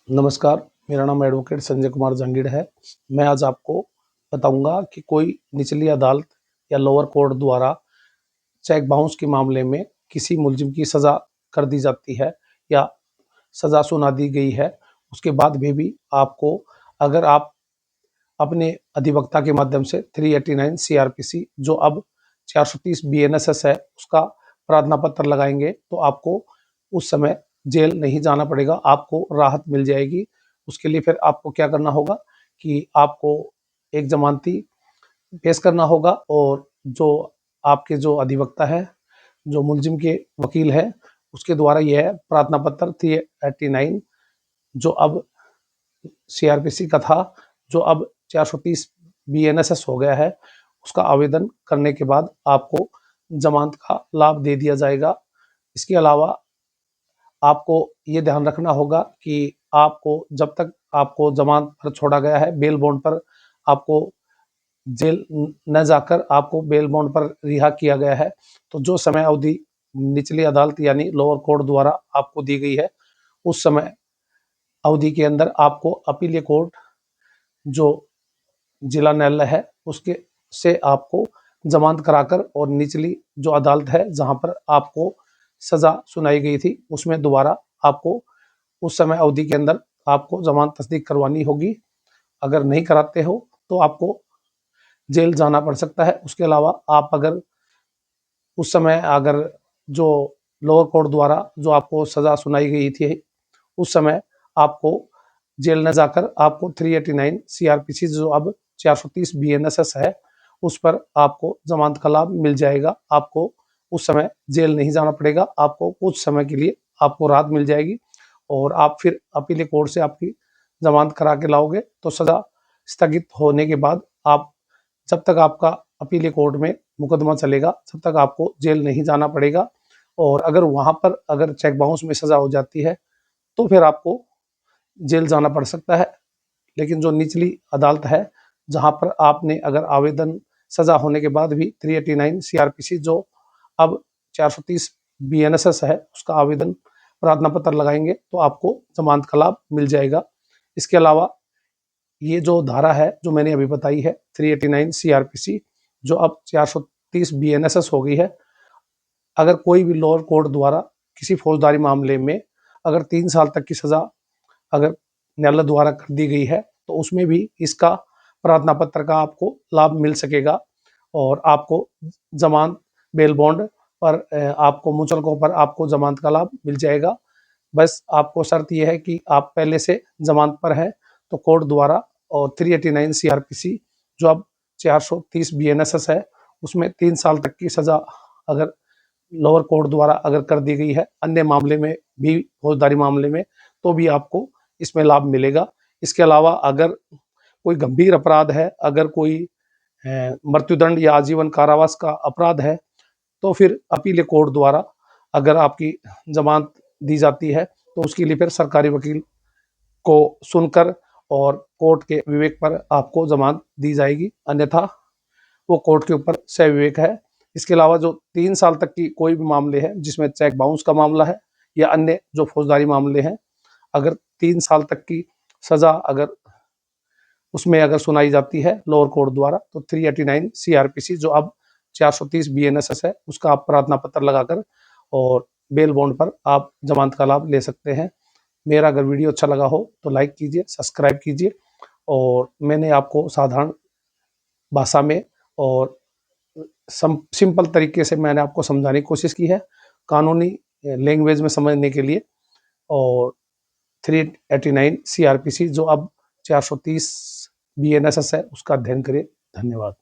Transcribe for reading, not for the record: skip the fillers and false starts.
नमस्कार, मेरा नाम एडवोकेट संजय कुमार जंगीड़ है। मैं आज आपको बताऊंगा कि कोई निचली अदालत या लोअर कोर्ट द्वारा चेक बाउंस के मामले में किसी मुलजिम की सज़ा कर दी जाती है या सज़ा सुना दी गई है, उसके बाद भी आपको, अगर आप अपने अधिवक्ता के माध्यम से 389 सीआरपीसी जो अब 430 बीएनएसएस है उसका प्रार्थना पत्र लगाएंगे तो आपको उस समय जेल नहीं जाना पड़ेगा, आपको राहत मिल जाएगी। उसके लिए फिर आपको क्या करना होगा कि आपको एक जमानती पेश करना होगा और जो आपके जो अधिवक्ता है, जो मुलजिम के वकील है, उसके द्वारा यह प्रार्थना पत्र 389 जो अब सीआरपीसी का था, जो अब 430 बीएनएसएस हो गया है, उसका आवेदन करने के बाद आपको जमानत का लाभ दे दिया जाएगा। इसके अलावा आपको ये ध्यान रखना होगा कि आपको जब तक आपको जमानत पर छोड़ा गया है, बेल बॉन्ड पर आपको जेल न जाकर आपको बेल बॉन्ड पर रिहा किया गया है, तो जो समय अवधि निचली अदालत यानी लोअर कोर्ट द्वारा आपको दी गई है, उस समय अवधि के अंदर आपको अपीलीय कोर्ट जो जिला न्यायालय है उसके से आपको जमानत कराकर और निचली जो अदालत है जहां पर आपको सजा सुनाई गई थी उसमें दोबारा आपको उस समय अवधि के अंदर आपको जमानत तस्दीक करवानी होगी। अगर नहीं कराते हो तो आपको जेल जाना पड़ सकता है। उसके अलावा आप अगर उस समय अगर जो लोअर कोर्ट द्वारा जो आपको सजा सुनाई गई थी उस समय आपको जेल न जाकर आपको 389 सीआरपीसी जो अब 430 बीएनएसएस है उस पर आपको जमानत का लाभ मिल जाएगा। आपको उस समय जेल नहीं जाना पड़ेगा, आपको कुछ समय के लिए आपको राहत मिल जाएगी और आप फिर अपीलीय कोर्ट से आपकी जमानत करा के लाओगे तो सजा स्थगित होने के बाद आप, जब तक आपका अपीलीय कोर्ट में मुकदमा चलेगा तब तक आपको जेल नहीं जाना पड़ेगा। और अगर वहां पर अगर चेक बाउंस में सजा हो जाती है तो फिर आपको जेल जाना पड़ सकता है। लेकिन जो निचली अदालत है जहां पर आपने अगर आवेदन सजा होने के बाद भी 389 सीआरपीसी जो अब 430 बीएनएसएस है उसका आवेदन प्रार्थना पत्र लगाएंगे तो आपको जमानत का लाभ मिल जाएगा। इसके अलावा ये जो धारा है जो मैंने अभी बताई है 389 सीआरपीसी जो अब 430 बीएनएसएस हो गई है, अगर कोई भी लोअर कोर्ट द्वारा किसी फौजदारी मामले में अगर 3 साल तक की सजा अगर न्यायालय द्वारा कर दी गई है तो उसमें भी इसका प्रार्थना पत्र का आपको लाभ मिल सकेगा और आपको जमानत बेल बॉन्ड पर आपको मुचलकों पर आपको जमानत का लाभ मिल जाएगा। बस आपको शर्त यह है कि आप पहले से जमानत पर हैं तो कोर्ट द्वारा और 389 सीआरपीसी जो अब 430 बीएनएसएस है उसमें 3 साल तक की सजा अगर लोअर कोर्ट द्वारा अगर कर दी गई है, अन्य मामले में भी फौजदारी मामले में, तो भी आपको इसमें लाभ मिलेगा। इसके अलावा अगर कोई गंभीर अपराध है, अगर कोई मृत्युदंड या आजीवन कारावास का अपराध है तो फिर अपीलीय कोर्ट द्वारा अगर आपकी जमानत दी जाती है तो उसके लिए फिर सरकारी वकील को सुनकर और कोर्ट के विवेक पर आपको जमानत दी जाएगी, अन्यथा वो कोर्ट के ऊपर सह विवेक है। इसके अलावा जो 3 साल तक की कोई भी मामले हैं जिसमें चेक बाउंस का मामला है या अन्य जो फौजदारी मामले हैं, अगर 3 साल तक की सजा अगर उसमें अगर सुनाई जाती है लोअर कोर्ट द्वारा तो 389 सीआरपीसी जो अब 430 बीएनएसएस है उसका आप प्रार्थना पत्र लगाकर और बेल बॉन्ड पर आप जमानत का लाभ ले सकते हैं। मेरा अगर वीडियो अच्छा लगा हो तो लाइक कीजिए, सब्सक्राइब कीजिए और मैंने आपको साधारण भाषा में और सिंपल तरीके से मैंने आपको समझाने की कोशिश की है, कानूनी लैंग्वेज में समझने के लिए। और 389 सीआरपीसी जो अब 430 बीएनएसएस है उसका अध्ययन करें। धन्यवाद।